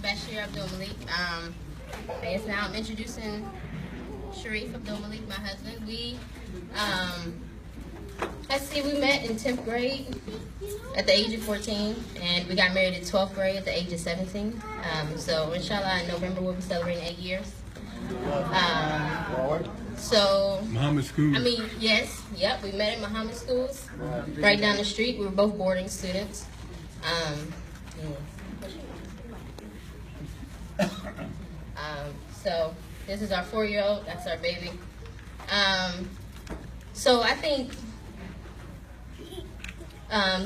Bashir Abdul Malik. I guess now I'm introducing Sharif Abdul Malik, my husband. We we met in 10th grade at the age of 14, and we got married in 12th grade at the age of 17. So inshallah, in November we'll be celebrating 8 years. So Muhammad School. Yes, yep. We met at Muhammad Schools, right down the street. We were both boarding students. So this is our 4-year-old. That's our baby. So I think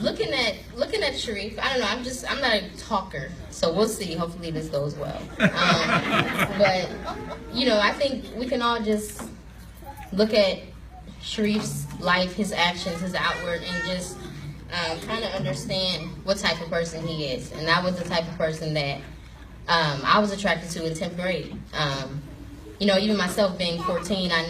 looking at Sharif, I don't know. I'm not a talker, so we'll see. Hopefully this goes well. But I think we can all just look at Sharif's life, his actions, his outward, and just kind of understand what type of person he is. And that was the type of person that I was attracted to in 10th grade. Even myself being 14, I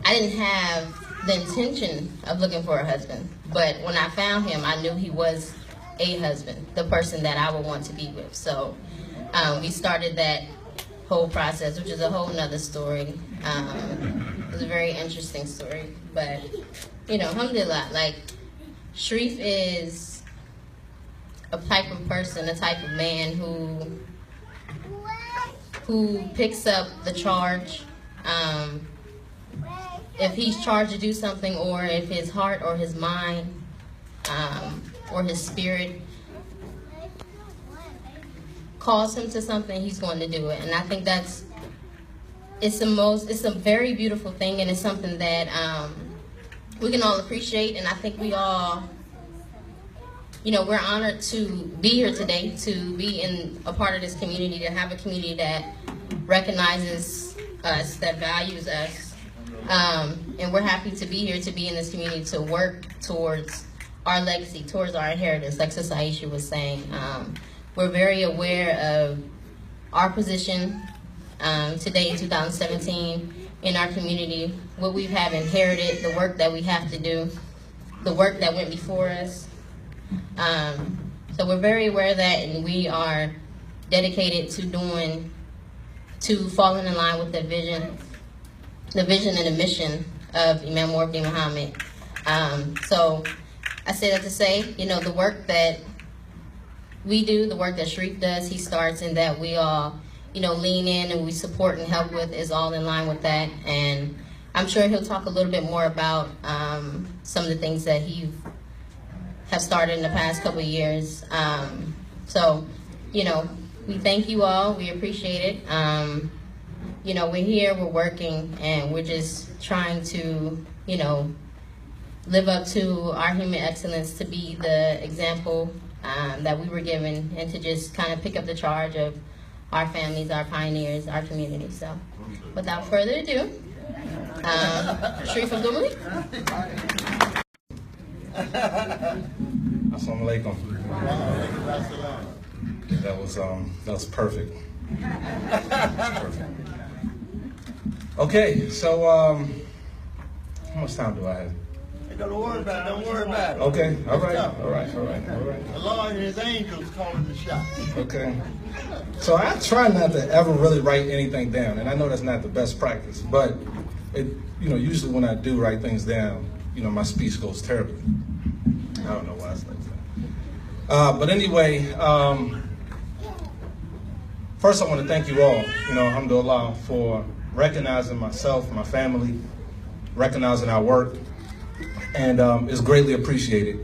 didn't have the intention of looking for a husband. But when I found him, I knew he was a husband, the person that I would want to be with. So we started that whole process, which is a whole nother story. It was a very interesting story. But, alhamdulillah, Sharif is a type of person, a type of man who picks up the charge. If he's charged to do something, or if his heart or his mind or his spirit calls him to something, he's going to do it. And I think it's a very beautiful thing, and it's something that we can all appreciate. And I think we all, we're honored to be here today, to be in a part of this community, to have a community that recognizes us, that values us. And we're happy to be here, to be in this community, to work towards our legacy, towards our inheritance, like Sister Aisha was saying. We're very aware of our position today in 2017 in our community, what we have inherited, the work that we have to do, the work that went before us. So we're very aware of that, and we are dedicated to falling in line with the vision and the mission of Imam Morbi Muhammad. So I say that to say, the work that we do, the work that Sharif does, he starts, and that we all, lean in and we support and help with, is all in line with that. And I'm sure he'll talk a little bit more about some of the things that he have started in the past couple of years. So, we thank you all. We appreciate it. We're here, we're working, and we're just trying to, live up to our human excellence, to be the example that we were given, and to just kind of pick up the charge of our families, our pioneers, our community. So, without further ado, Sharif Abdul Malik. Assalamu alaikum. That was perfect. Perfect. Okay, so how much time do I have? Don't worry about it. Don't worry about it. Okay, all right. The Lord and His angels calling the shots. Okay. So I try not to ever really write anything down, and I know that's not the best practice, but usually when I do write things down, my speech goes terribly. I don't know why it's like that. But anyway, first I want to thank you all, alhamdulillah, for recognizing myself, my family, recognizing our work, and it's greatly appreciated.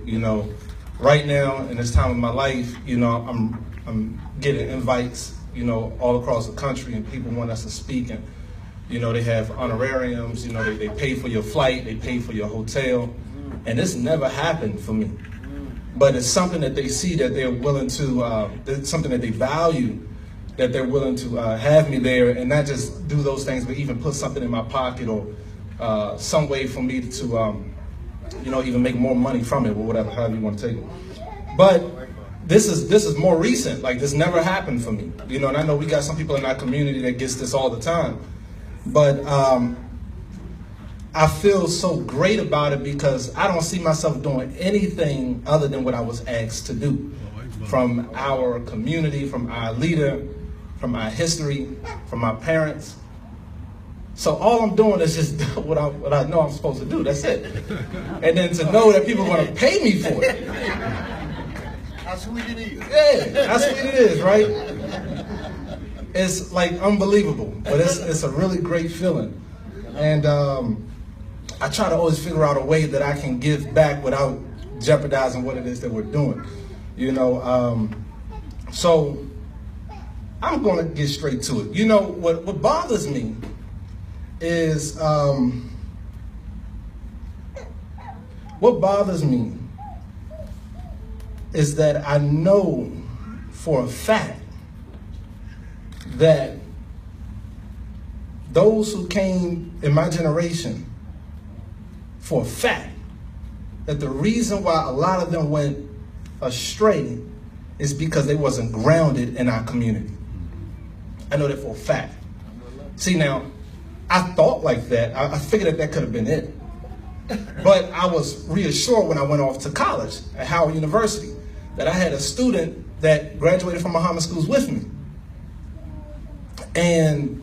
Right now in this time of my life, I'm getting invites, all across the country, and people want us to speak, and they have honorariums, they pay for your flight, they pay for your hotel, and this never happened for me. But it's something that they see, that they're willing to, it's something that they value, that they're willing to have me there, and not just do those things, but even put something in my pocket, or some way for me to, even make more money from it, or whatever, however you want to take it. But this is more recent. Like, this never happened for me, and I know we got some people in our community that gets this all the time. But I feel so great about it because I don't see myself doing anything other than what I was asked to do. from our community, from our leader, from our history, from our parents. So all I'm doing is just what I know I'm supposed to do. That's it. And then to know that people are going to pay me for it. How sweet it is. Yeah, how sweet it is, right? It's like unbelievable, but it's a really great feeling. And I try to always figure out a way that I can give back without jeopardizing what it is that we're doing. You know, so I'm going to get straight to it. You know, what bothers me is, that I know for a fact that those who came in my generation, for a fact, that the reason why a lot of them went astray is because they wasn't grounded in our community. I know that for a fact. See, now, I thought like that. I figured that could have been it. But I was reassured when I went off to college at Howard University that I had a student that graduated from Muhammad schools with me. And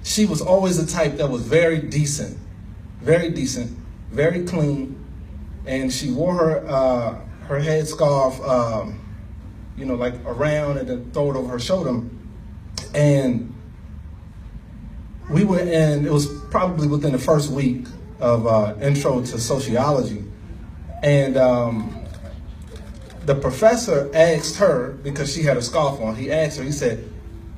she was always the type that was very decent, very clean. And she wore her headscarf, you know, like around and then throw it over her shoulder. And we were in, it was probably within the first week of intro to sociology. And the professor asked her, because she had a scarf on, he asked her, he said,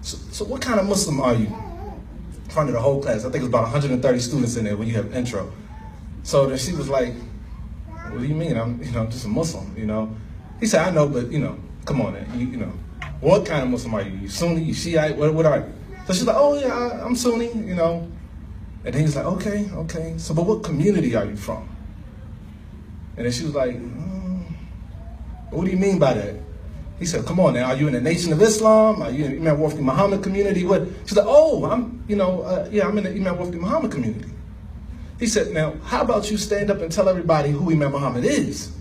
so what kind of Muslim are you? In front of the whole class. I think it was about 130 students in there when you have intro. So then she was like, what do you mean? I'm just a Muslim, you know? He said, I know, but, you know, come on, you know, what kind of Muslim are you? You Sunni, you Shiite, what are you? So she's like, oh yeah, I'm Sunni, you know. And then he's like, okay. So, but what community are you from? And then she was like, what do you mean by that? He said, come on now, are you in the Nation of Islam? Are you in the Imam Wafdi Muhammad community? What? She's like, oh, I'm in the Imam Wafdi Muhammad community. He said, now, how about you stand up and tell everybody who Imam Muhammad is?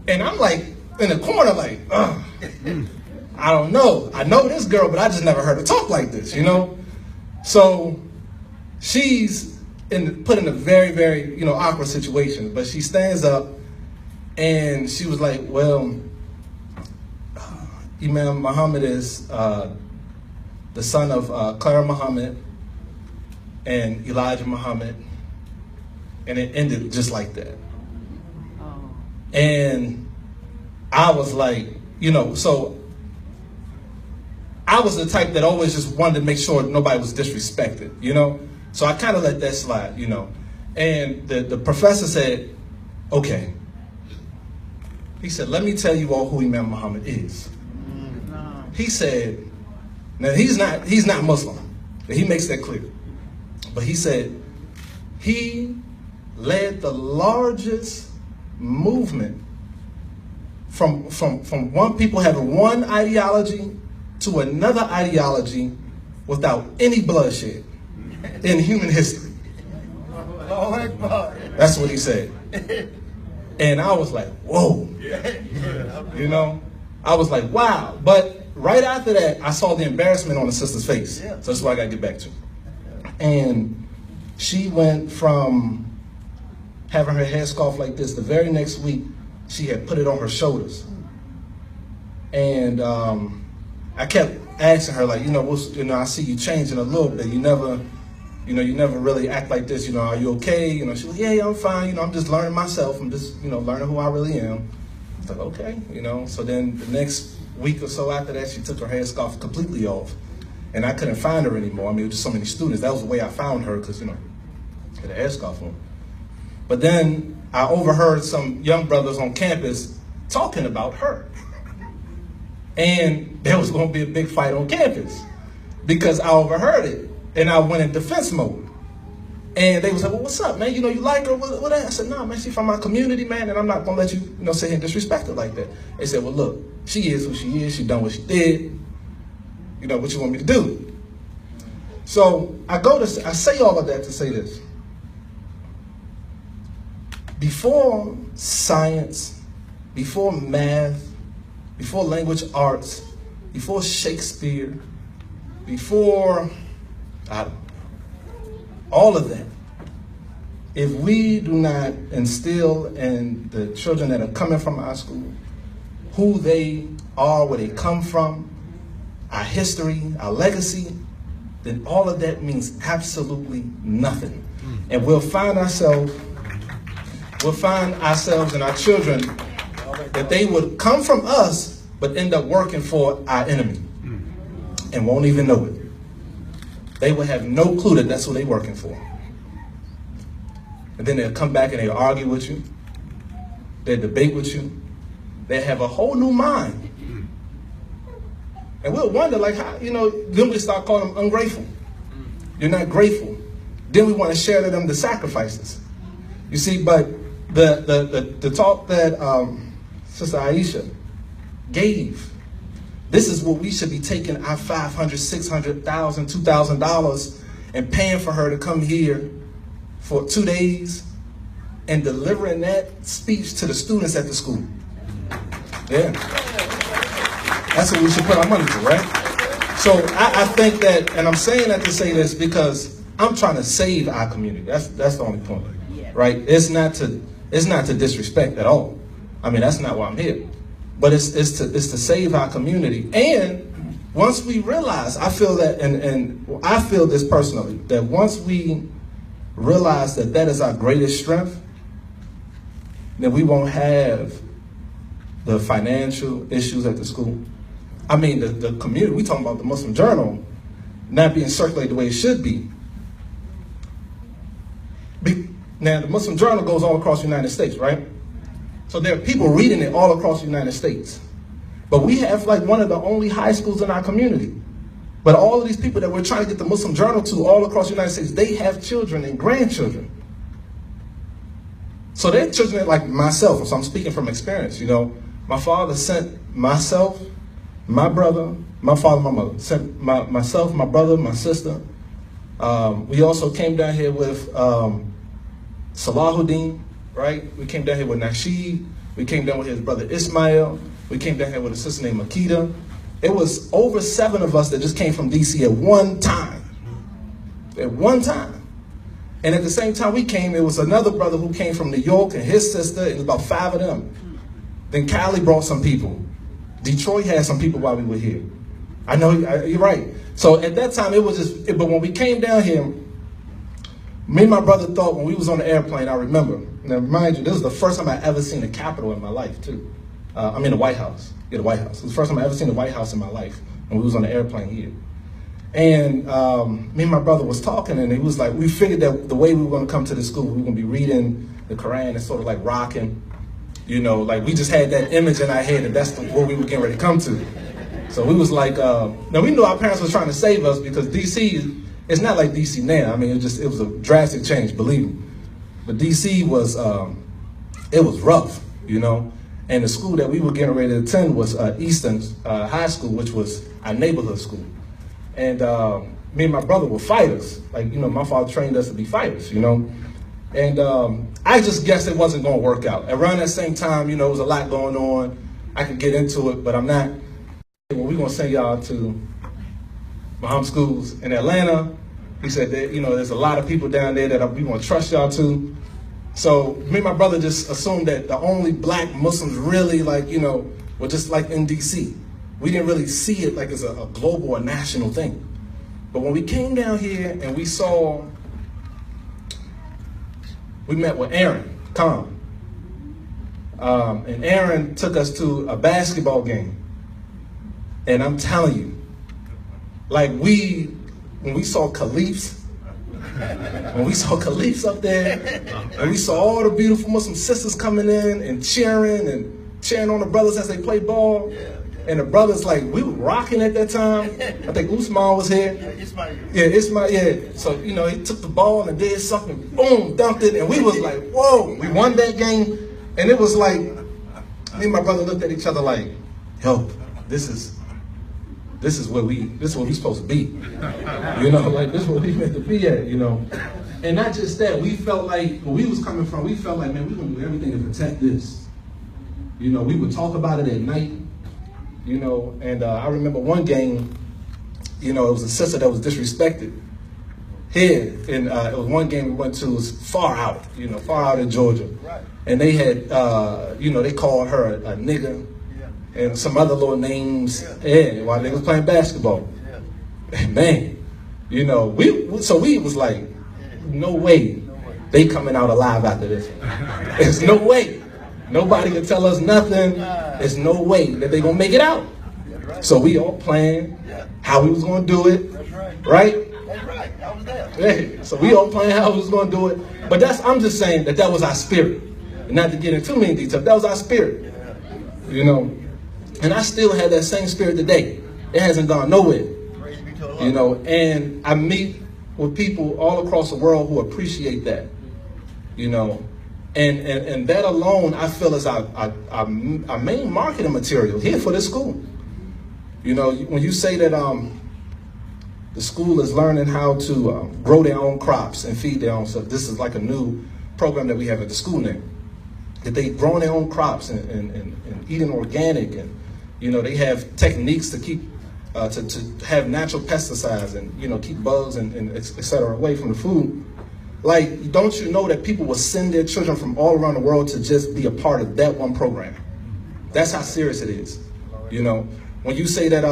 And I'm like, in the corner, like, I don't know. I know this girl, but I just never heard her talk like this, you know? So she's put in a very, very, you know, awkward situation. But she stands up and she was like, well, Imam Muhammad is the son of Clara Muhammad and Elijah Muhammad. And it ended just like that. And I was like, you know, so I was the type that always just wanted to make sure nobody was disrespected, you know? So I kind of let that slide, you know? And the professor said, okay. He said, let me tell you all who Imam Muhammad is. He said, now he's not Muslim. He makes that clear. But he said, he led the largest movement from one people having one ideology to another ideology without any bloodshed in human history. That's what he said. And I was like, whoa. You know? I was like, wow. But right after that, I saw the embarrassment on the sister's face. So that's what I got to get back to. And she went from having her headscarf like this. The very next week, she had put it on her shoulders. And I kept asking her, like, I see you changing a little bit. You never really act like this. You know, are you okay? You know, she was, yeah, I'm fine. You know, I'm just learning myself. I'm just, learning who I really am. I was like, okay, So then the next week or so after that, she took her headscarf completely off. And I couldn't find her anymore. I mean, it was just so many students. That was the way I found her because, had a headscarf on. But then I overheard some young brothers on campus talking about her. And there was going to be a big fight on campus because I overheard it. And I went in defense mode. And they was like, well, what's up, man? You like her? What? I said, no, man, she's from my community, man, and I'm not going to let you, sit here and disrespect her like that. They said, well, look, she is who she is. She done what she did. What you want me to do? So I say all of that to say this. Before science before math, before language arts, before Shakespeare, before all of that, if we do not instill in the children that are coming from our school who they are, where they come from, our history, our legacy, then all of that means absolutely nothing. And we'll find ourselves and our children that they would come from us but end up working for our enemy and won't even know it. They will have no clue that that's what they're working for. And then they'll come back and they'll argue with you. They'll debate with you. They'll have a whole new mind. And we'll wonder, like, how, then we start calling them ungrateful. You're not grateful. Then we want to share to them the sacrifices. You see, but the talk that Sister Aisha gave, this is what we should be taking our $500, $600,000, $2,000 and paying for her to come here for 2 days and delivering that speech to the students at the school. Yeah. That's what we should put our money to, right? So I think that, and I'm saying that to say this because I'm trying to save our community. That's the only point, right? It's not to disrespect at all. I mean, that's not why I'm here. But it's to save our community. And once we realize, I feel that, and I feel this personally, that once we realize that that is our greatest strength, then we won't have the financial issues at the school. I mean, the community, we talking about the Muslim Journal not being circulated the way it should be. Now, the Muslim Journal goes all across the United States, right? So there are people reading it all across the United States. But we have like one of the only high schools in our community. But all of these people that we're trying to get the Muslim Journal to all across the United States, they have children and grandchildren. So they're children like myself, so I'm speaking from experience, My father sent myself, my brother, my father, my mother, sent myself, my brother, my sister. We also came down here with Salahuddin, right? We came down here with Nasheed. We came down with his brother Ismail. We came down here with a sister named Makita. It was over 7 of us that just came from DC at one time. At one time. And at the same time we came, it was another brother who came from New York and his sister. It was about 5 of them. Then Cali brought some people. Detroit had some people while we were here. I know, you're right. So at that time, it was just, but when we came down here, me and my brother thought when we was on the airplane, I remember, now mind you, this was the first time I ever seen the Capitol in my life too. I mean the White House, the White House. It was the first time I ever seen the White House in my life when we was on the airplane here. And me and my brother was talking and he was like, we figured that the way we were gonna come to the school, we were gonna be reading the Quran and sort of like rocking. Like we just had that image in our head and that's what we were getting ready to come to. So we was like, now we knew our parents was trying to save us because DC, it's not like DC now. I mean, it was a drastic change, believe me. But DC was, it was rough, And the school that we were getting ready to attend was Eastern High School, which was our neighborhood school. And me and my brother were fighters. Like, my father trained us to be fighters, And I just guessed it wasn't going to work out. Around that same time, there was a lot going on. I could get into it, but I'm not. Well, we're going to send y'all to Muhammad schools in Atlanta. He said that, there's a lot of people down there that we want to trust y'all to. So me and my brother just assumed that the only black Muslims really, were just like in DC. We didn't really see it like as a global or national thing. But when we came down here and we met with Aaron Khan. And Aaron took us to a basketball game. And I'm telling you, like when we saw Caliphs, up there, and we saw all the beautiful Muslim sisters coming in and cheering on the brothers as they play ball. And the brothers, like, we were rocking at that time. I think Usman was here. Ismail, yeah. So, he took the ball and did something, boom, dumped it, and we was like, whoa, we won that game. And it was like, me and my brother looked at each other like, yo, this is where we supposed to be. Like this is where we meant to be at, And not just that, we felt like, where we was coming from, we felt like, man, we're gonna do everything to protect this. You know, we would talk about it at night, you know, and I remember one game, you know, it was a sister that was disrespected here, and it was one game we went to, it was far out, you know, far out in Georgia. Right. And they had, you know, they called her a nigger and some other little names, while they was playing basketball. Man, you know, we was like, no way they coming out alive after this. There's no way. Nobody can tell us nothing. There's no way that they gonna make it out. So we all planned how we was gonna do it, right? That's right. I was there. Yeah. So we all planned how we was gonna do it. But I'm just saying that was our spirit. And not to get into too many details, that was our spirit. You know, and I still have that same spirit today. It hasn't gone nowhere. You know, and I meet with people all across the world who appreciate that. You know, and that alone I feel is our main marketing material here for this school. You know, when you say that the school is learning how to grow their own crops and feed their own stuff, this is like a new program that we have at the school now. That they've grown their own crops and eating organic, and you know, they have techniques to keep to have natural pesticides and, you know, keep bugs and et cetera away from the food. Like, don't you know that people will send their children from all around the world to just be a part of that one program? That's how serious it is. You know, when you say that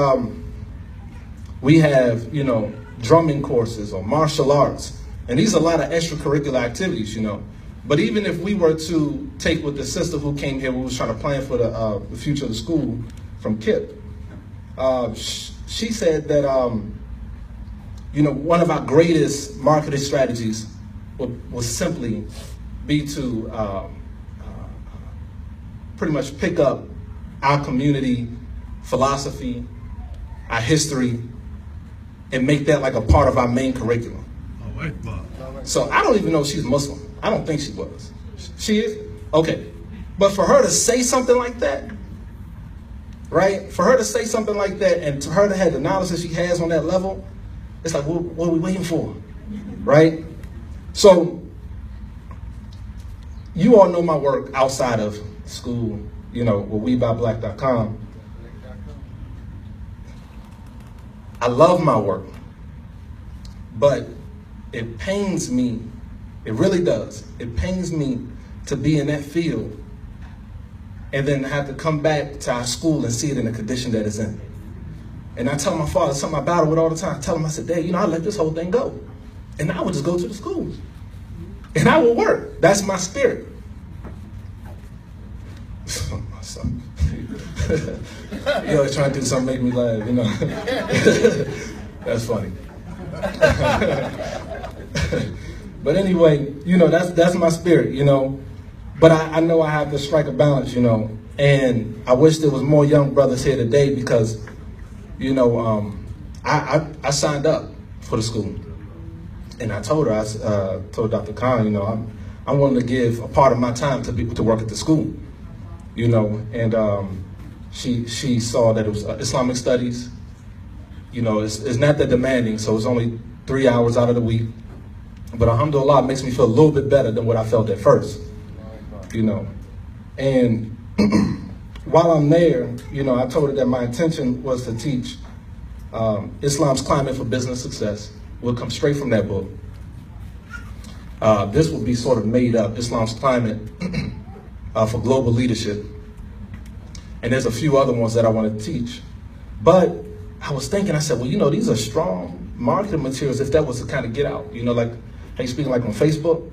we have, you know, drumming courses or martial arts, and these are a lot of extracurricular activities, you know. But even if we were to take with the sister who came here, we was trying to plan for the future of the school from KIP, she said that, you know, one of our greatest marketing strategies would simply be to pretty much pick up our community philosophy, our history, and make that like a part of our main curriculum. So I don't even know if she's Muslim. I don't think she was. She is? Okay. But for her to say something like that, right? For her to say something like that, and to her to have the knowledge that she has on that level, it's like, what are we waiting for? Right? So, you all know my work outside of school, you know, with WeBuyBlack.com. I love my work, but it pains me, it really does. It pains me to be in that field and then have to come back to our school and see it in the condition that it's in. And I tell my father, something I battle with all the time, I tell him, I said, Dad, you know, I let this whole thing go. And I would just go to the school. And I will work. That's my spirit. My son. He always trying to do something to make me laugh, you know. That's funny. But anyway, you know, that's my spirit, you know. But I know I have to strike a balance, you know. And I wish there was more young brothers here today because, you know, I signed up for the school. And I told her, I told Dr. Khan, you know, I'm willing to give a part of my time to work at the school, you know. And she saw that it was Islamic studies. You know, it's not that demanding, so it's only 3 hours out of the week. But alhamdulillah, it makes me feel a little bit better than what I felt at first, you know. And while I'm there, you know, I told her that my intention was to teach Islam's Climate for Business Success. Will come straight from that book. This will be sort of made up, Islam's Climate for Global Leadership. And there's a few other ones that I want to teach. But I was thinking, I said, well, you know, these are strong marketing materials if that was to kind of get out. You know, like, how you speaking like on Facebook?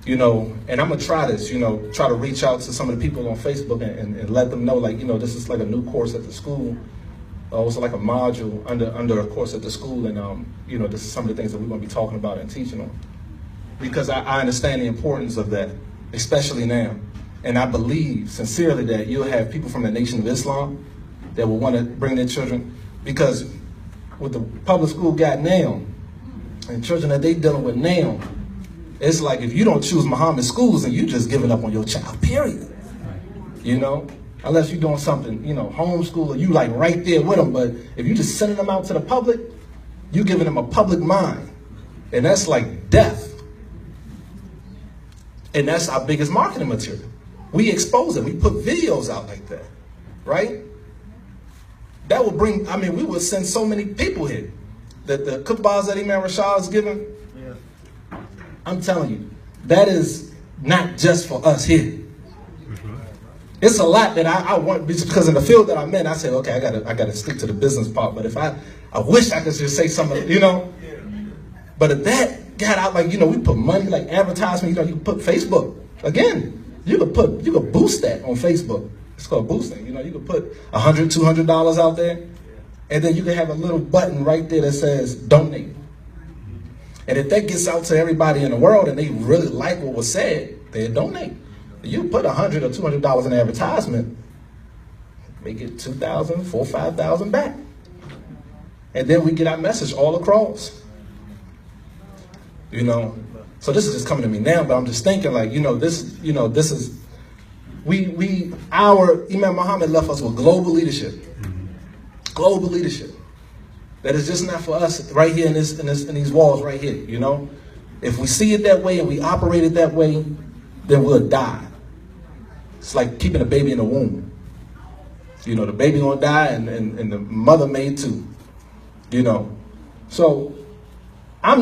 You know, and I'm going to try this, you know, try to reach out to some of the people on Facebook and let them know, like, you know, this is like a new course at the school. Also like a module under a course at the school, and you know, this is some of the things that we're going to be talking about and teaching on. Because I understand the importance of that, especially now. And I believe sincerely that you'll have people from the Nation of Islam that will want to bring their children, because with the public school got now, and children that they dealing with now, it's like if you don't choose Muhammad schools, and you just giving up on your child, period. You know? Unless you're doing something, you know, homeschool, or you like right there with them. But if you just sending them out to the public, you giving them a public mind. And that's like death. And that's our biggest marketing material. we expose it. We put videos out like that, right? That will bring, I mean, we would send so many people here. The cookbars that Imam Rashad is giving, I'm telling you, that is not just for us here. It's a lot that I want, because in the field that I'm in, I said, okay, I gotta stick to the business part. But if I wish I could just say something, you know. But if that got out, like, you know, we put money, like advertisement, you know, you can put Facebook. Again, you could boost that on Facebook. It's called boosting. You know, you could put $100, $200 out there, and then you can have a little button right there that says donate. And if that gets out to everybody in the world and they really like what was said, they'll donate. You put $100 or $200 in advertisement, make it $2,000, $4,000, $5,000 back. And then we get our message all across. You know, so this is just coming to me now, but I'm just thinking, like, this is, our Imam Muhammad left us with global leadership. Global leadership. That is just not for us right here in these walls right here, you know. If we see it that way and we operate it that way, then we'll die. It's like keeping a baby in the womb. You know, the baby gonna die and the mother may too. You know. So I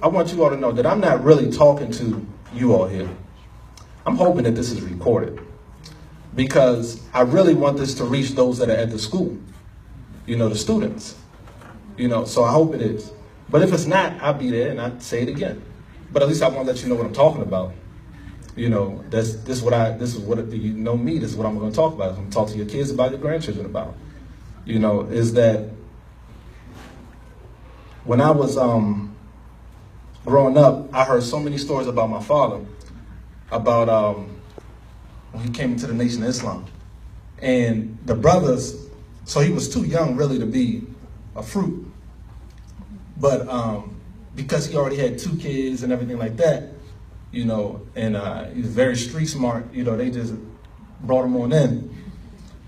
want you all to know that I'm not really talking to you all here. I'm hoping that this is recorded, because I really want this to reach those that are at the school, you know, the students, you know, so I hope it is. But if it's not, I'll be there and I'll say it again. But at least I want to let you know what I'm talking about. You know, this is what you know me, this is what I'm going to talk about. I'm going to talk to your kids about, your grandchildren about. You know, is that when I was growing up, I heard so many stories about my father, about when he came into the Nation of Islam. And the brothers, so he was too young really to be a fruit. But because he already had 2 kids and everything like that, you know, and he was very street smart, you know, they just brought him on in.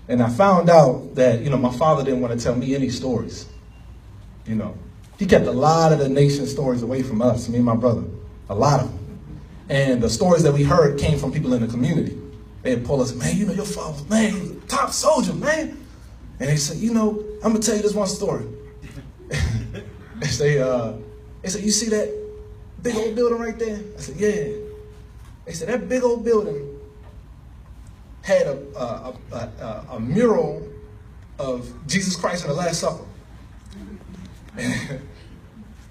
And I found out that, you know, my father didn't want to tell me any stories, you know. He kept a lot of the nation stories away from us, me and my brother, a lot of them. And the stories that we heard came from people in the community. They'd pull us, man, you know, your father, man, he was a top soldier, man. And they said, you know, I'm gonna tell you this one story. They say, you see that big old building right there? I said, yeah. They said that big old building had a mural of Jesus Christ in the Last Supper.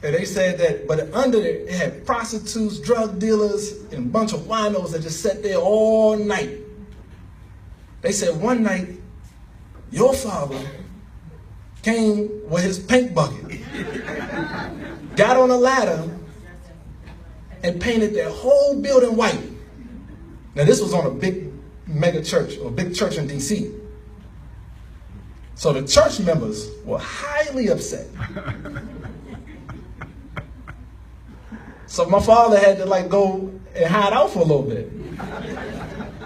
And they said that, but under it had prostitutes, drug dealers, and a bunch of winos that just sat there all night. They said one night, your father came with his paint bucket, got on a ladder, and painted that whole building white. Now this was on a big mega church, or big church in DC. So the church members were highly upset. So my father had to like go and hide out for a little bit.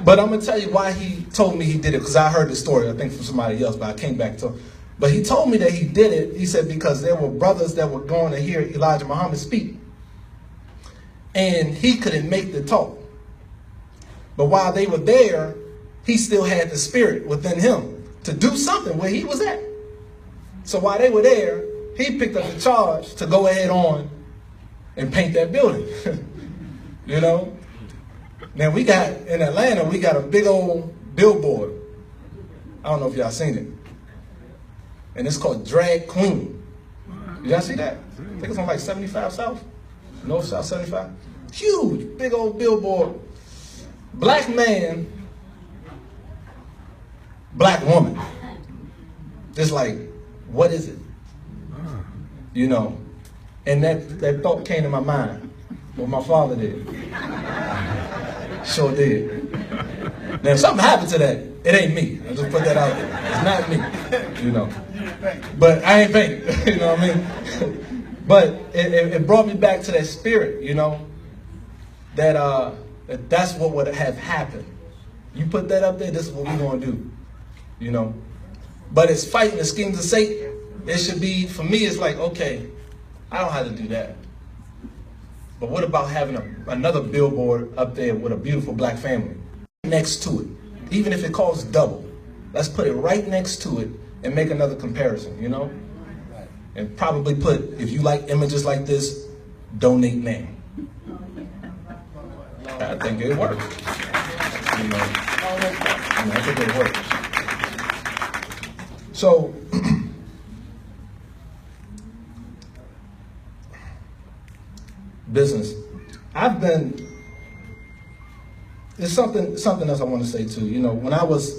But I'm gonna tell you why he told me he did it, because I heard the story, I think from somebody else, but I came back to him. But he told me that he did it, he said, because there were brothers that were going to hear Elijah Muhammad speak. And he couldn't make the talk. But while they were there, he still had the spirit within him to do something where he was at. So while they were there, he picked up the charge to go ahead on and paint that building. You know? Now we got, in Atlanta, we got a big old billboard. I don't know if y'all seen it. And it's called Drag Queen. Did y'all see that? I think it's on like 75 South. North South 75. Huge, big old billboard. Black man, black woman. Just like, what is it? You know? And that thought came to my mind. What my father did. Sure did. Now, if something happened to that, it ain't me. I just put that out there. It's not me, you know. But I ain't painted, you know what I mean? But it brought me back to that spirit, you know, that's what would have happened. You put that up there, this is what we're going to do, you know. But it's fighting the schemes of Satan. It should be, for me, it's like, okay, I don't have to do that. But what about having another billboard up there with a beautiful black family? next to it. Even if it costs double, let's put it right next to it and make another comparison, you know? And probably put, if you like images like this, donate now. I think it works. You know, I think it works. So, business. There's something else I want to say too. You know, when I was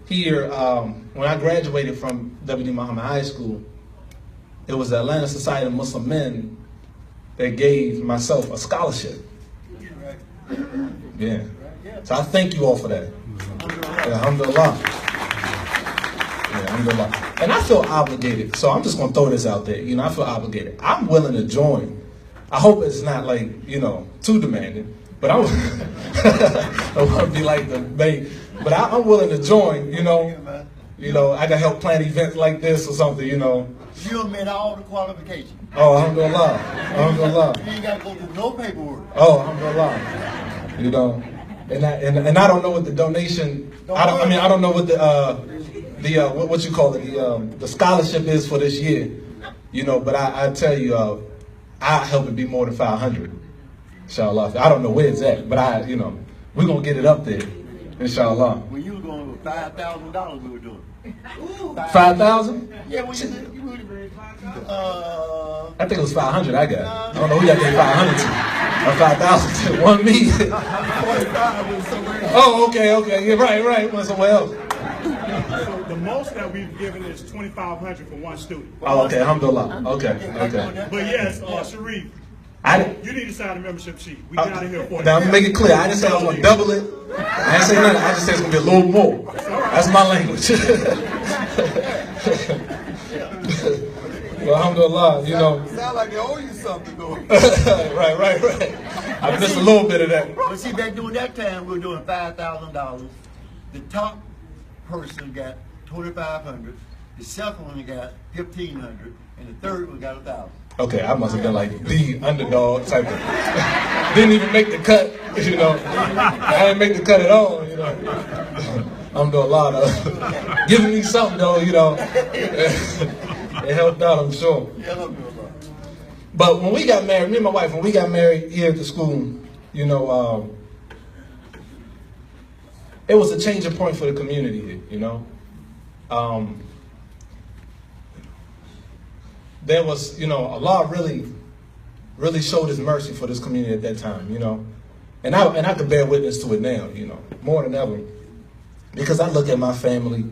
here, when I graduated from W.D. Muhammad High School, it was the Atlanta Society of Muslim Men that gave myself a scholarship. Yeah. So I thank you all for that. Alhamdulillah. Yeah, alhamdulillah. And I feel obligated, so I'm just going to throw this out there. You know, I feel obligated. I'm willing to join. I hope it's not like, you know, too demanding, but I want to be like the bait. But I'm willing to join, you know. You know, I can help plan events like this or something, you know. You have met all the qualifications. Oh, alhamdulillah. Alhamdulillah. You ain't got to go through no paperwork. Oh, alhamdulillah. You know, and I don't know what the donation. I don't know what the what you call it, the scholarship is for this year. You know, but I tell you, I help it be more than 500. Inshallah. I don't know where it's at, but you know, we're gonna get it up there. Inshallah. When you were going with $5,000, we were doing. 5,000? Yeah, when you would I think it was 500 I got. I don't know who y'all gave 500 to. Or 5,000 to. One me. 45 was somewhere else. Oh, okay. Yeah, right. Went somewhere else. So the most that we've given is $2,500 for one student. Oh, okay. Alhamdulillah. Okay. But yes, Sharif, you need to sign a membership sheet. We got it here for you. Now, I'm gonna make it clear. I didn't say I was gonna double it. I didn't say nothing. I just said it's gonna be a little more. That's my language. Well, alhamdulillah, you know. Sound like they owe you something, though. Right. I missed a little bit of that. But see, back during that time, we were doing $5,000. The top person got $2,500. The second one got $1,500, and the third one got $1,000. Okay, I must have been like the underdog type of. Didn't even make the cut, you know. I didn't make the cut at all, you know. I'm doing a lot of giving me something though, you know. It helped out, I'm sure. But when we got married, me and my wife, when we got married here at the school, you know, it was a changing point for the community here, you know. There was, you know, Allah really showed His mercy for this community at that time, you know. And I could bear witness to it now, you know, more than ever. Because I look at my family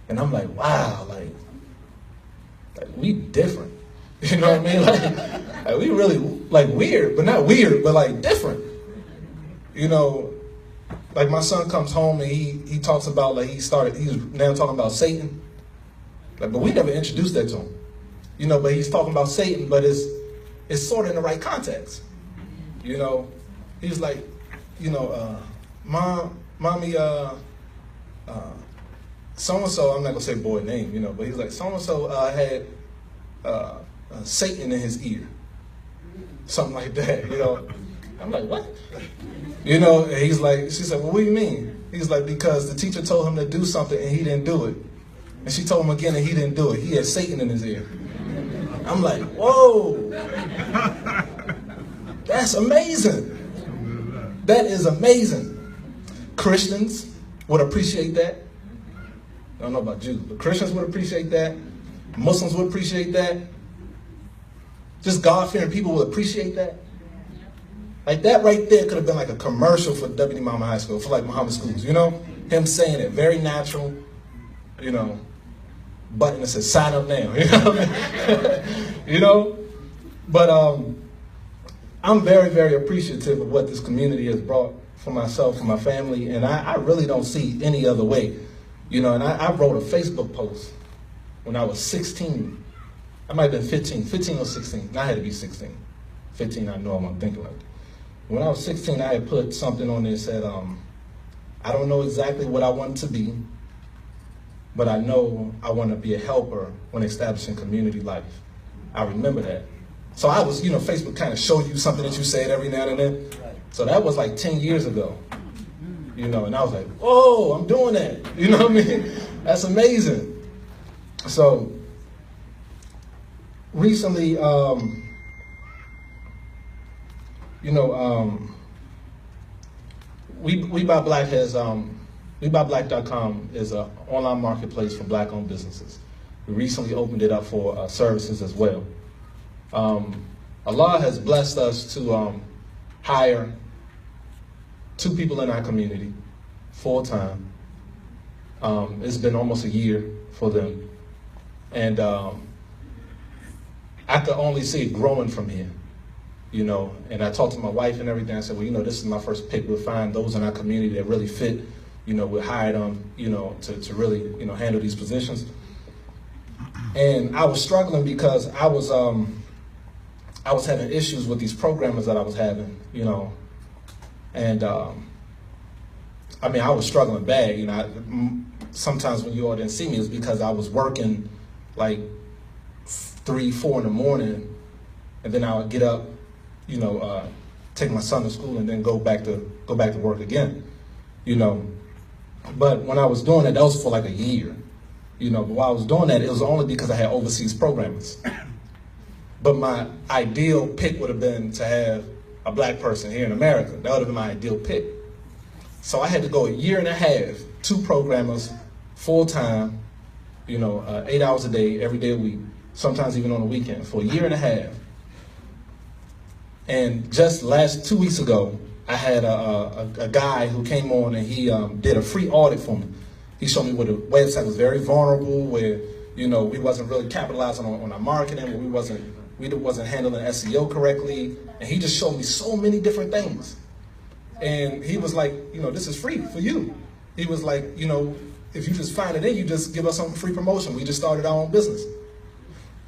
and I'm like, wow, like we different. You know what I mean? Like we really like weird, but not weird, but like different. You know, like my son comes home and he talks about like he's now talking about Satan. Like, but we never introduced that to him. You know, but he's talking about Satan, but it's sort of in the right context. You know, he's like, you know, mommy, so-and-so, I'm not going to say boy name, you know, but he's like, so-and-so had Satan in his ear. Something like that, you know. I'm like, what? You know, and he's like, she said, well, what do you mean? He's like, because the teacher told him to do something and he didn't do it. And she told him again and he didn't do it. He had Satan in his ear. I'm like, whoa. That's amazing. That is amazing. Christians would appreciate that. I don't know about Jews, but Christians would appreciate that. Muslims would appreciate that. Just God-fearing people would appreciate that. Like that right there could have been like a commercial for W.D. Muhammad High School, for like Muhammad schools, you know? Him saying it, very natural, you know, button that says sign up now, you know what I mean? You know? But I'm very, very appreciative of what this community has brought for myself, for my family, and I really don't see any other way. You know, and I wrote a Facebook post when I was 16. I might have been 15 or 16. I had to be 16. 15, I know I'm thinking like that. When I was 16, I had put something on there that said, I don't know exactly what I want to be, but I know I want to be a helper when establishing community life. I remember that. So I was, you know, Facebook kind of showed you something that you said every now and then. So that was like 10 years ago. you know, and I was like, whoa, I'm doing that. You know what I mean? That's amazing. So recently, We Buy Black has, WeBuyBlack.com is an online marketplace for black-owned businesses. We recently opened it up for services as well. Allah has blessed us to hire 2 people in our community full-time. It's been almost a year for them. And I could only see it growing from here, you know. And I talked to my wife and everything. I said, well, you know, this is my first pick. We'll find those in our community that really fit. You know, we'll hire them, you know, to really, you know, handle these positions. And I was struggling because I was having issues with these programmers that I was having, you know. And I mean, I was struggling bad, you know. Sometimes when you all didn't see me, it's because I was working like 3, 4 in the morning, and then I would get up, you know, take my son to school, and then go back to work again, you know. But when I was doing that was for like a year, you know. But while I was doing that, it was only because I had overseas programmers. But my ideal pick would have been to have a black person here in America. That would have been my ideal pick. So I had to go a year and a half, 2 programmers, full time, you know, 8 hours a day, every day a week, sometimes even on the weekend, for a year and a half. And just last 2 weeks ago, I had a guy who came on, and he did a free audit for me. He showed me where the website was very vulnerable, where, you know, we wasn't really capitalizing on our marketing, where we wasn't handling SEO correctly. And he just showed me so many different things. And he was like, you know, this is free for you. He was like, you know, if you just find it in, you just give us some free promotion. We just started our own business.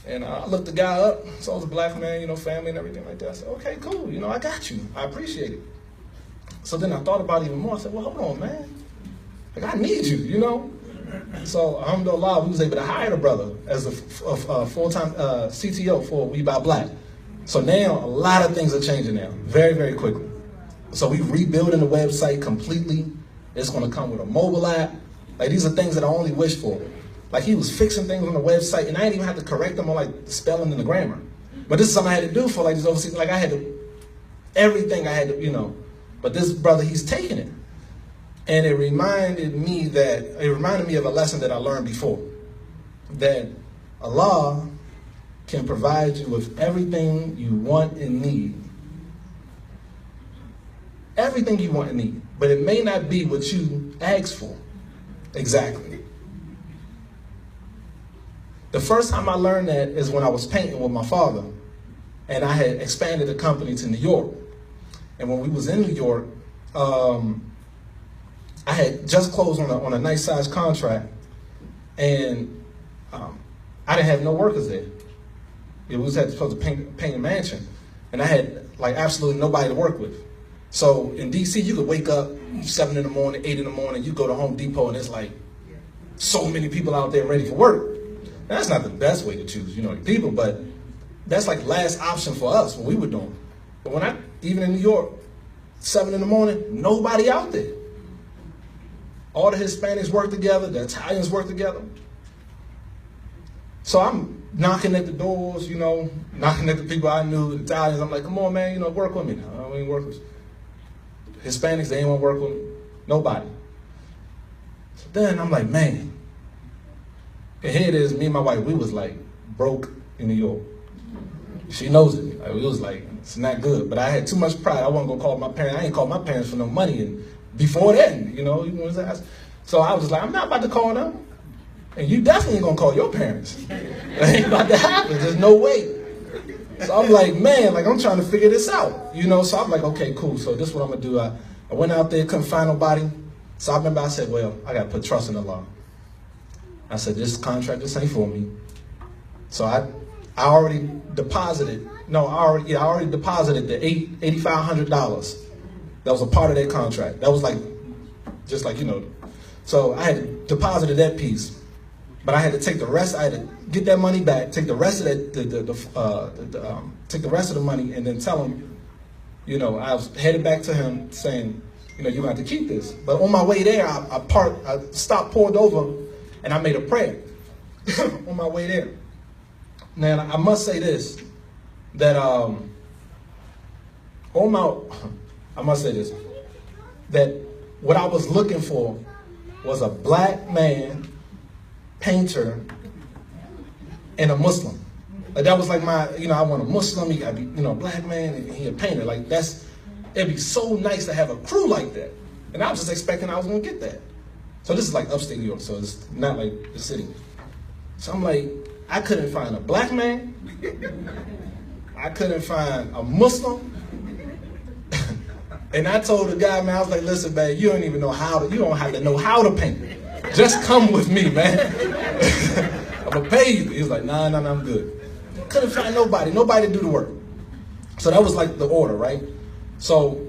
And I looked the guy up, so I was a black man, you know, family and everything like that. I said, okay, cool, you know, I got you. I appreciate it. So then I thought about it even more. I said, well, hold on, man. Like, I need you, you know? So, alhamdulillah, we was able to hire the brother as a full-time CTO for We Buy Black. So now, a lot of things are changing now, very, very quickly. So we rebuilding the website completely. It's going to come with a mobile app. Like, these are things that I only wish for. Like, he was fixing things on the website, and I didn't even have to correct them on, like, the spelling and the grammar. But this is something I had to do for, like, these overseas, like, I had to, everything I had to, you know. But this brother, he's taking it. And it reminded me of a lesson that I learned before. That Allah can provide you with everything you want and need. Everything you want and need. But it may not be what you asked for. Exactly. The first time I learned that is when I was painting with my father. And I had expanded the company to New York. And when we was in New York, I had just closed on a nice size contract, and I didn't have no workers there. It was supposed to paint a mansion, and I had like absolutely nobody to work with. So in DC, you could wake up 7 in the morning, 8 in the morning, you go to Home Depot, and it's like so many people out there ready for work. Now, that's not the best way to choose, you know, people, but that's like last option for us, what we were doing. But even in New York, 7 in the morning, nobody out there. All the Hispanics work together, the Italians work together. So I'm knocking at the doors, you know, knocking at the people I knew, the Italians. I'm like, come on, man, you know, work with me now. I don't even work with Hispanics, they ain't want to work with me. Nobody. So then I'm like, man. And here it is, me and my wife, we was like broke in New York. She knows it. Like, it was like, it's not good. But I had too much pride. I wasn't going to call my parents. I ain't called my parents for no money. And before then, you know, so I was like, I'm not about to call them. And you definitely ain't going to call your parents. It ain't about to happen. There's no way. So I'm like, man, like I'm trying to figure this out. You know, so I'm like, okay, cool. So this is what I'm going to do. I went out there, couldn't find nobody. So I remember I said, well, I got to put trust in Allah. I said, this contract, this ain't for me. So I already deposited, I already deposited the $8,500. That was a part of that contract. That was like, just like, you know. So I had deposited that piece, but I had to take the rest. I had to get that money back, take the rest of that, take the rest of the money, and then tell him, you know, I was headed back to him saying, you know, you have to keep this. But on my way there, I stopped, pulled over, and I made a prayer on my way there. Now, I must say this, that that what I was looking for was a black man, painter, and a Muslim. Like that was like my, you know, I want a Muslim, he gotta be, you know, a black man, and he a painter. Like it'd be so nice to have a crew like that. And I was just expecting I was gonna get that. So this is like upstate New York, so it's not like the city. So I'm like, I couldn't find a black man, I couldn't find a Muslim. And I told the guy, man, I was like, listen, man, you don't even know you don't have to know how to paint. Just come with me, man. I'm gonna pay you. He was like, nah, I'm good. Couldn't find nobody to do the work. So that was like the order, right? So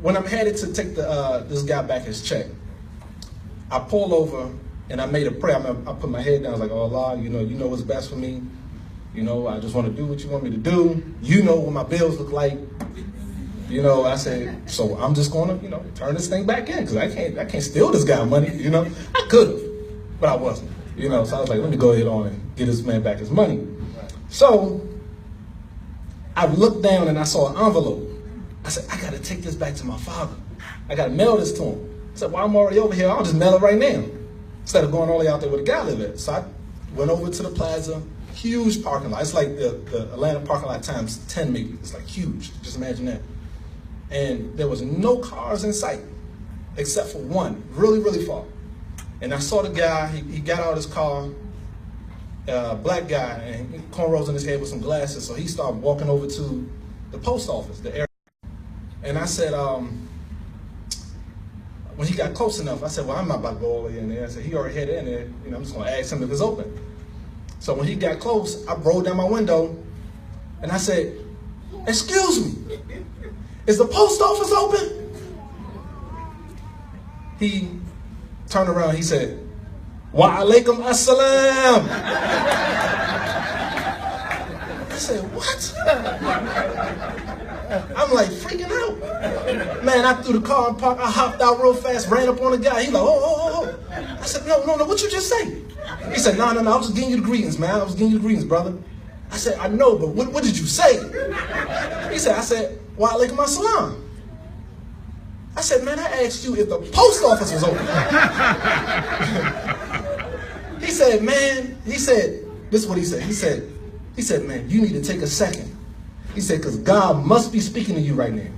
when I'm headed to take this guy back his check, I pull over and I made a prayer. I put my head down. I was like, oh Allah, you know what's best for me. You know, I just want to do what you want me to do. You know what my bills look like. You know, I said, so I'm just going to, you know, turn this thing back in because I can't steal this guy money, you know. I could have, but I wasn't, you know. So I was like, let me go ahead on and get this man back his money. So I looked down and I saw an envelope. I said, I got to take this back to my father. I got to mail this to him. I said, well, I'm already over here. I'll just mail it right now instead of going all the way out there where the guy lived at. So I went over to the plaza, huge parking lot. It's like the Atlanta parking lot times 10 maybe. It's like huge. Just imagine that. And there was no cars in sight except for one, really, really far. And I saw the guy, he got out of his car, black guy, and cornrows in his head with some glasses. So he started walking over to the post office, the area. And I said, when he got close enough, I said, well, I'm not about to go all the way in there. I said, he already headed in there. You know, I'm just going to ask him if it's open. So when he got close, I rolled down my window and I said, excuse me, is the post office open? He turned around, he said, wa alaikum assalam. I said, what? I'm like freaking out. Man, I threw the car in park, I hopped out real fast, ran up on the guy. He like, oh. I said, no, what you just say? He said, no, I was just giving you the greetings, man. I was giving you the greetings, brother. I said, I know, but what did you say? I said, wa alaikum assalam. I said, man, I asked you if the post office was open. He said, this is what he said. He said, man, you need to take a second. He said, because God must be speaking to you right now.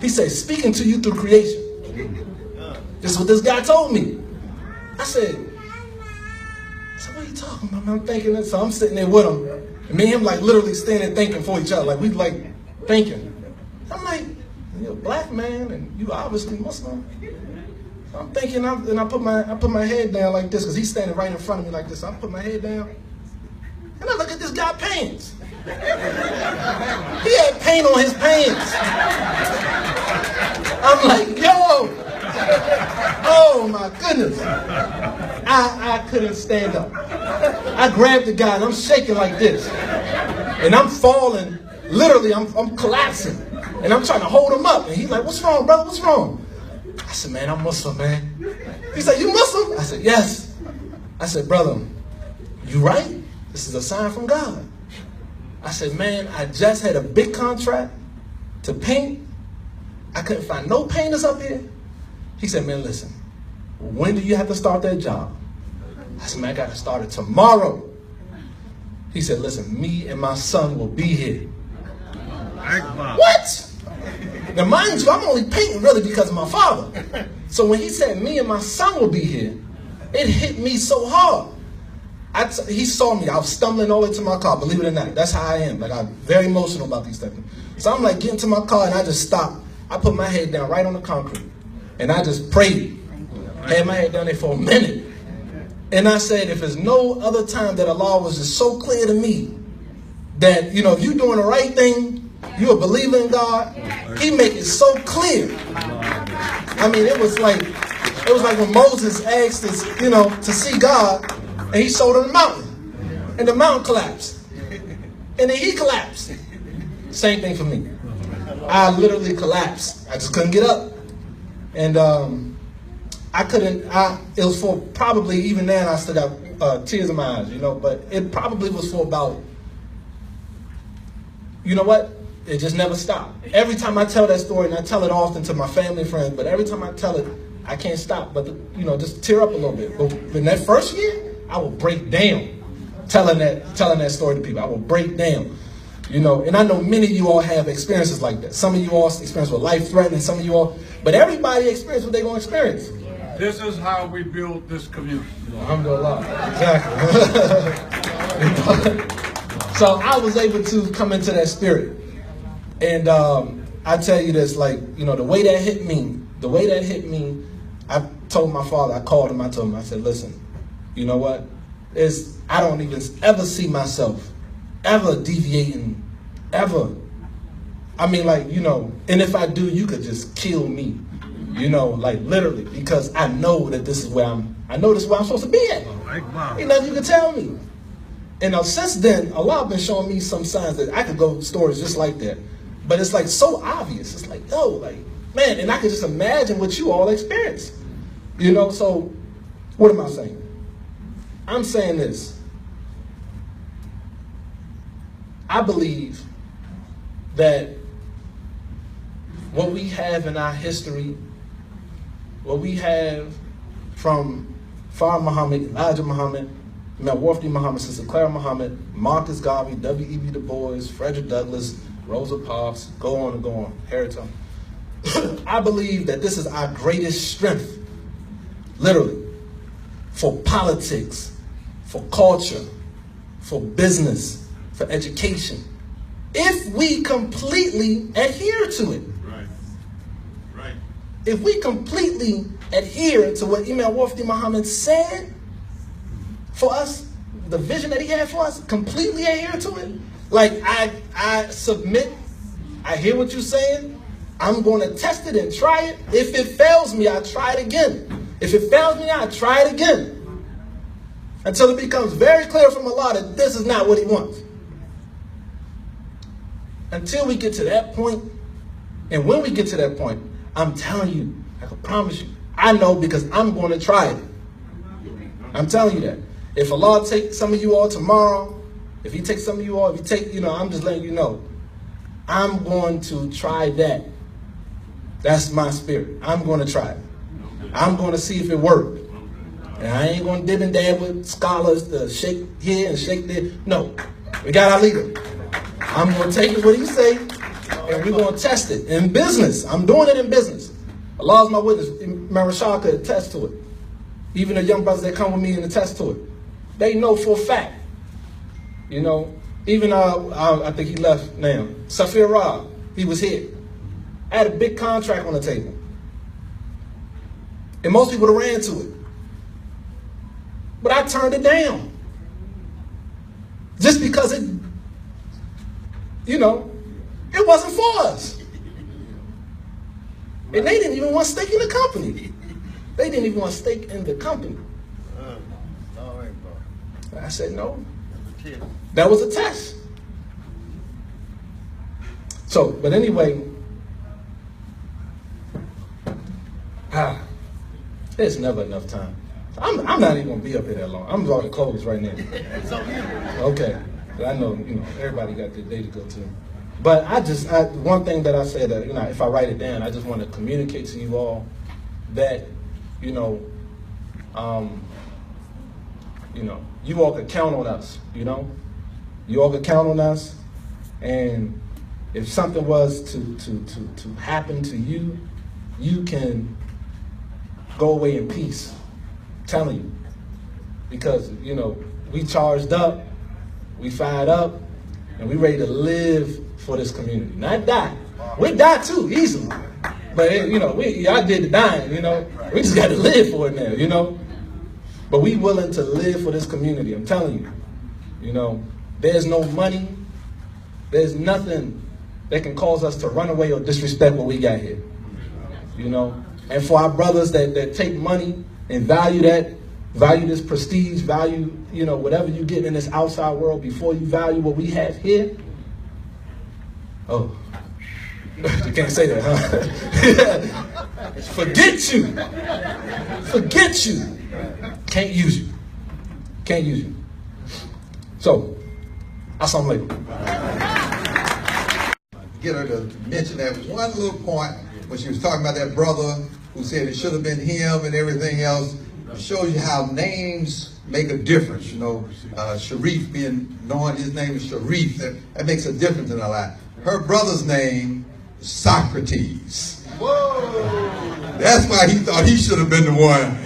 He said, speaking to you through creation. This is what this guy told me. I said, what are you talking about? I'm thinking that. So I'm sitting there with him. And me and him like literally standing thinking for each other. Like we like thinking. I'm like, you're a black man and you obviously Muslim. So I'm thinking, and I put my head down like this because he's standing right in front of me like this. So I put my head down. And I look at this guy's pants. He had paint on his pants. I'm like, yo. Oh my goodness. I couldn't stand up. I grabbed the guy and I'm shaking like this. And I'm falling. Literally, I'm collapsing. And I'm trying to hold him up. And he's like, what's wrong, brother? What's wrong? I said, man, I'm Muslim, man. He said, you Muslim? I said, yes. I said, brother, you right? This is a sign from God. I said, man, I just had a big contract to paint. I couldn't find no painters up here. He said, man, listen, when do you have to start that job? I said, man, I got to start it tomorrow. He said, listen, me and my son will be here. What? Now, mind you, I'm only painting really because of my father. So when he said me and my son will be here, it hit me so hard. He saw me. I was stumbling all the way to my car, believe it or not. That's how I am. Like, I'm very emotional about these things. So I'm like getting to my car and I just stopped. I put my head down right on the concrete and I just prayed. I had my head down there for a minute. And I said, if there's no other time that Allah was just so clear to me that, you know, if you're doing the right thing, you're a believer in God, He make it so clear. I mean, it was like when Moses asked us, you know, to see God, and He showed him the mountain, and the mountain collapsed, and then he collapsed. Same thing for me. I literally collapsed. I just couldn't get up. And it was for probably, even then I still got tears in my eyes, you know, but it probably was for about, you know what? It just never stopped. Every time I tell that story, and I tell it often to my family and friends, but every time I tell it, I can't stop but, you know, just tear up a little bit. But in that first year, I will break down telling that story to people. I will break down, you know, and I know many of you all have experiences like that. Some of you all experience with life-threatening, some of you all, but everybody experience what they're going to experience. This is how we build this community. Alhamdulillah. Exactly. So I was able to come into that spirit. And I tell you this, like, you know, the way that hit me, I told my father, I called him, I told him, I said, listen, you know what? I don't even ever see myself ever deviating, ever. I mean, like, you know, and if I do, you could just kill me, you know, like literally, because I know that this is where I'm supposed to be at. Ain't nothing you can tell me. And since then, Allah been showing me some signs that I could go stories just like that. But it's like so obvious. It's like, yo, like, man, and I could just imagine what you all experienced. You know, so what am I saying? I'm saying this. I believe that what we have in our history, what we have from Father Muhammad, Elijah Muhammad, Wafdi Muhammad, Sister Clara Muhammad, Marcus Garvey, W.E.B. Du Bois, Frederick Douglass, Rosa Parks, go on and go on, Harriet. I believe that this is our greatest strength, literally, for politics, for culture, for business, for education, if we completely adhere to it. Right. If we completely adhere to what Imam Wafdi Muhammad said for us, the vision that he had for us, completely adhere to it. Like, I submit, I hear what you're saying, I'm going to test it and try it. If it fails me, I try it again. If it fails me, I try it again. Until it becomes very clear from Allah that this is not what he wants. Until we get to that point, and when we get to that point, I'm telling you, I can promise you, I know because I'm going to try it. I'm telling you that. If Allah takes some of you all tomorrow, if he takes some of you all, if he take, you know, I'm just letting you know, I'm going to try that. That's my spirit. I'm going to try it. I'm going to see if it worked. And I ain't going to dib and dab with scholars to shake here and shake there. No, we got our leader. I'm going to take it what he say, and we're going to test it in business. I'm doing it in business. Allah is my witness. Imam Rashad could attest to it. Even the young brothers that come with me and attest to it. They know for a fact. You know, even I think he left now. Safir Ra, he was here. I had a big contract on the table. And most people would have ran to it. But I turned it down. Just because it, you know, it wasn't for us. And they didn't even want stake in the company. They didn't even want stake in the company. I said no. That was a test. So, but anyway, there's never enough time. I'm not even gonna be up here that long. I'm about to close right now. Okay, but I know, you know, everybody got their day to go to. But one thing that I said that, you know, if I write it down, I just want to communicate to you all that, you know, you all could count on us. You know, you all could count on us, and if something was to happen to you, you can go away in peace. I'm telling you, because you know we charged up, we fired up, and we ready to live for this community, not die. We die too easily, but you know y'all did the dying. You know, we just got to live for it now. You know, but we willing to live for this community. I'm telling you, you know, there's no money, there's nothing that can cause us to run away or disrespect what we got here. You know, and for our brothers that take money and value this prestige, value, you know, whatever you get in this outside world before you value what we have here. Oh, You can't say that, huh? Forget you. Forget you. Can't use you. Can't use you. So, assalamu alaikum. Get her to mention that one little point when she was talking about that brother who said it should have been him and everything else. It shows you how names make a difference. You know, Sharif knowing his name is Sharif, that makes a difference in her life. Her brother's name is Socrates. Whoa! That's why he thought he should have been the one.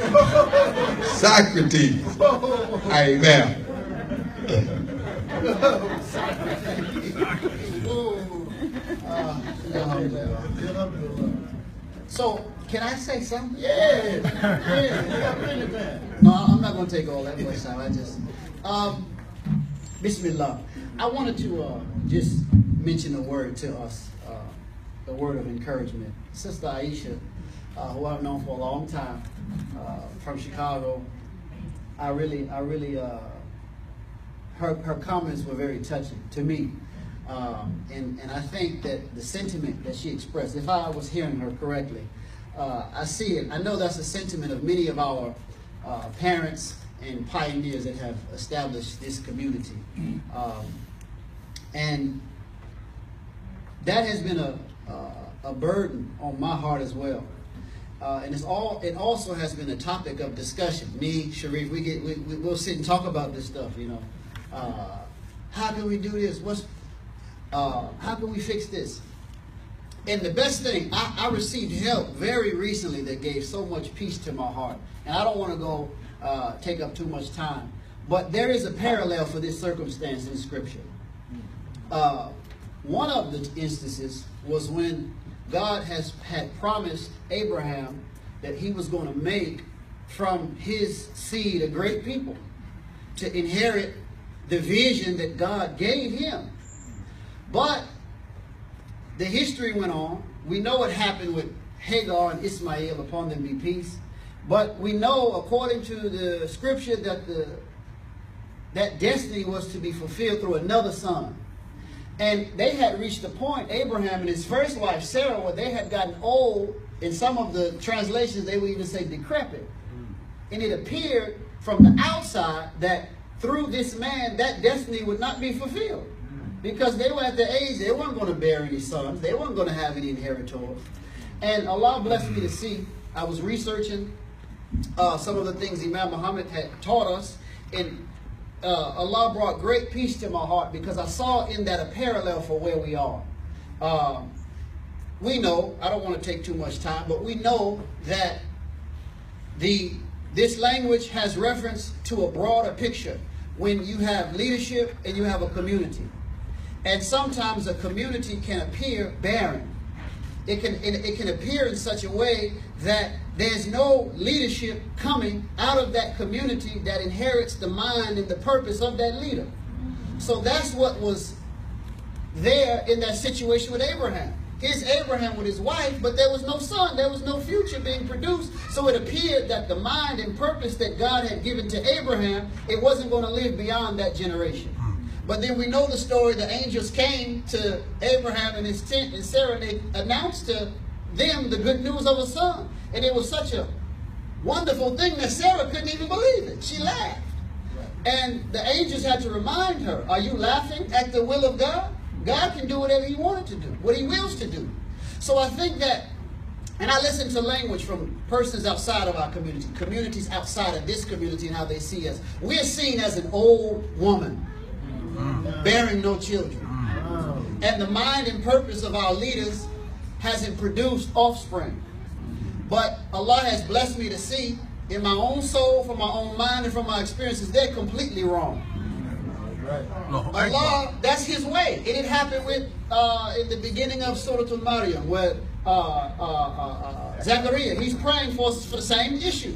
Socrates. Amen. So, can I say something? Yeah. No, I'm not going to take all that much time. I just, Bismillah. I wanted to just mention a word to us, the word of encouragement. Sister Aisha, who I've known for a long time, from Chicago, I really, her comments were very touching to me. And I think that the sentiment that she expressed, if I was hearing her correctly, I see it. I know that's a sentiment of many of our parents and pioneers that have established this community. And that has been a burden on my heart as well. And it also has been a topic of discussion. Me, Sharif, we'll sit and talk about this stuff, you know. How can we do this? How can we fix this? And the best thing, I received help very recently that gave so much peace to my heart. And I don't want to go take up too much time. But there is a parallel for this circumstance in Scripture. One of the instances was when God had promised Abraham that he was going to make from his seed a great people to inherit the vision that God gave him. But the history went on. We know what happened with Hagar and Ishmael, upon them be peace. But we know, according to the scripture, that that destiny was to be fulfilled through another son. And they had reached a point, Abraham and his first wife, Sarah, where they had gotten old. In some of the translations, they would even say decrepit. And it appeared from the outside that through this man, that destiny would not be fulfilled. Because they were at the age, they weren't going to bear any sons. They weren't going to have any inheritors. And Allah blessed me to see, I was researching some of the things Imam Muhammad had taught us. And Allah brought great peace to my heart because I saw in that a parallel for where we are. We know, I don't want to take too much time, but we know that this language has reference to a broader picture when you have leadership and you have a community. And sometimes a community can appear barren. It can appear in such a way that there's no leadership coming out of that community that inherits the mind and the purpose of that leader. So that's what was there in that situation with Abraham. Here's Abraham with his wife, but there was no son. There was no future being produced. So it appeared that the mind and purpose that God had given to Abraham, it wasn't going to live beyond that generation. But then we know the story. The angels came to Abraham in his tent, and Sarah, and they announced to them the good news of a son. And it was such a wonderful thing that Sarah couldn't even believe it. She laughed. And the angels had to remind her, are you laughing at the will of God? God can do whatever he wanted to do, what he wills to do. So I think that, and I listen to language from persons outside of our community, communities outside of this community and how they see us. We're seen as an old woman bearing no children. And the mind and purpose of our leaders hasn't produced offspring. But Allah has blessed me to see in my own soul, from my own mind, and from my experiences, they're completely wrong. Allah, that's his way. And it happened with in the beginning of Surah Al-Maryam, where Zachariah, he's praying for the same issue.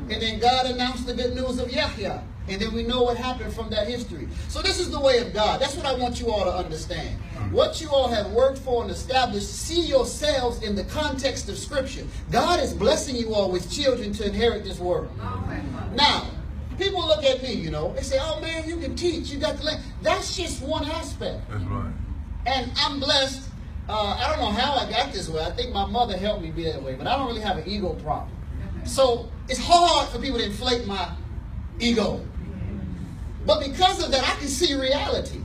And then God announced the good news of Yahya. And then we know what happened from that history. So this is the way of God. That's what I want you all to understand. What you all have worked for and established, see yourselves in the context of Scripture. God is blessing you all with children to inherit this world. Now, people look at me, you know, they say, oh man, you can teach, you got the language. That's just one aspect. That's right. And I'm blessed I don't know how I got this way. I think my mother helped me be that way, but I don't really have an ego problem. So it's hard for people to inflate my ego. But because of that, I can see reality.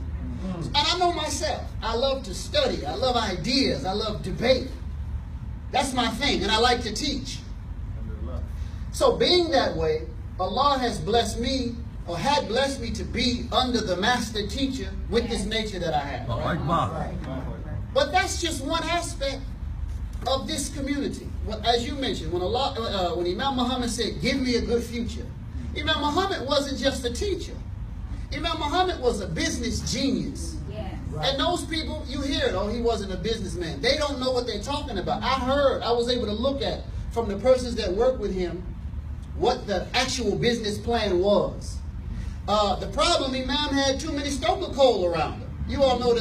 And I know myself. I love to study. I love ideas. I love debate. That's my thing, and I like to teach. So being that way, Allah has blessed me, or had blessed me to be under the master teacher with this nature that I have. But that's just one aspect of this community. As you mentioned, when when Imam Muhammad said, "Give me a good future," Imam Muhammad wasn't just a teacher. Imam Muhammad was a business genius. And those people, you hear it, oh, he wasn't a businessman. They don't know what they're talking about. I was able to look at, from the persons that worked with him, what the actual business plan was. The problem, Imam had too many stoker coal around him. You all know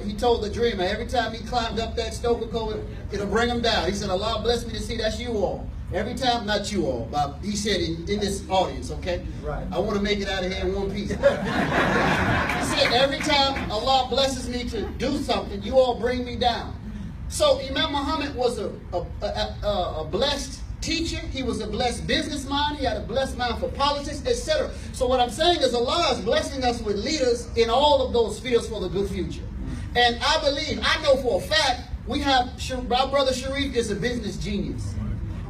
he told the dreamer, every time he climbed up that stoker coal, it'll bring him down. He said, Allah bless me to see that's you all. Every time, not you all, but he said in this audience, okay? Right. I want to make it out of here in one piece. He said, every time Allah blesses me to do something, you all bring me down. So Imam Muhammad was a blessed teacher. He was a blessed businessman. He had a blessed mind for politics, etc. So what I'm saying is Allah is blessing us with leaders in all of those fields for the good future. And I know for a fact, we have, our brother Sharif is a business genius.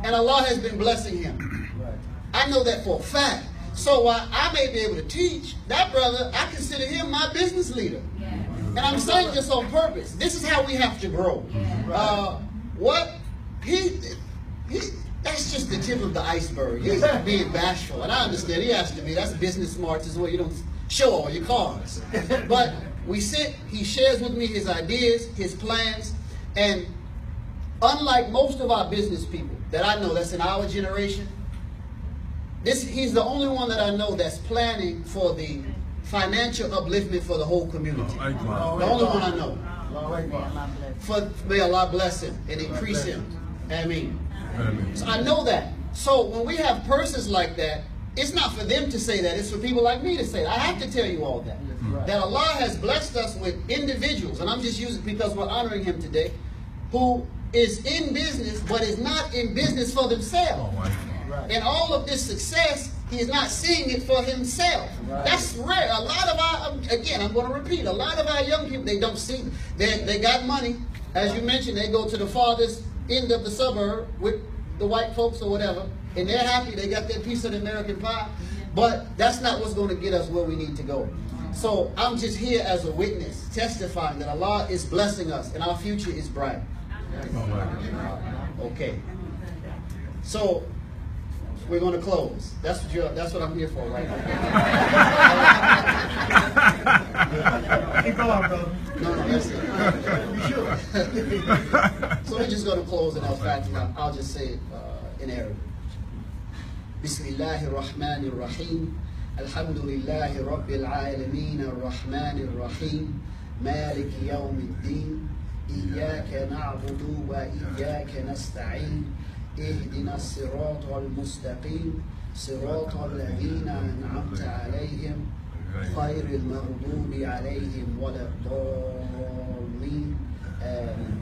And Allah has been blessing him. I know that for a fact. So while I may be able to teach, that brother, I consider him my business leader. And I'm saying this on purpose. This is how we have to grow. That's just the tip of the iceberg. He's being bashful. And I understand he has to be. That's business smarts as well. You don't show all your cards. But we sit, he shares with me his ideas, his plans, and unlike most of our business people that I know that's in our generation, he's the only one that I know that's planning for the financial upliftment for the whole community. The only one I know. May Allah bless him and increase him. Ameen. So I know that. So when we have persons like that, it's not for them to say that, it's for people like me to say that. I have to tell you all that. That Allah has blessed us with individuals, and I'm just using it because we're honoring him today, who is in business, but is not in business for themselves. And all of this success, he is not seeing it for himself. That's rare. A lot of our, again, I'm going to repeat, a lot of our young people, they don't see, they got money. As you mentioned, they go to the farthest end of the suburb with the white folks or whatever, and they're happy, they got their piece of the American pie. But that's not what's going to get us where we need to go. So I'm just here as a witness, testifying that Allah is blessing us and our future is bright. Okay. So we're going to close. That's what I'm here for right now. Keep going, brother. No, that's it. You sure? So we're just going to close in Al-Fatiha. I'll just say it in Arabic. Bismillahir Rahmanir Rahim. Alhamdulillahi Rabbil Alameen Ar-Rahmanir Rahim. Malik Yawmiddin. إياك نعبد وإياك نستعين اهدنا الصراط المستقيم صراط الذين أنعمت عليهم غير المغضوب عليهم ولا الضالين آمين.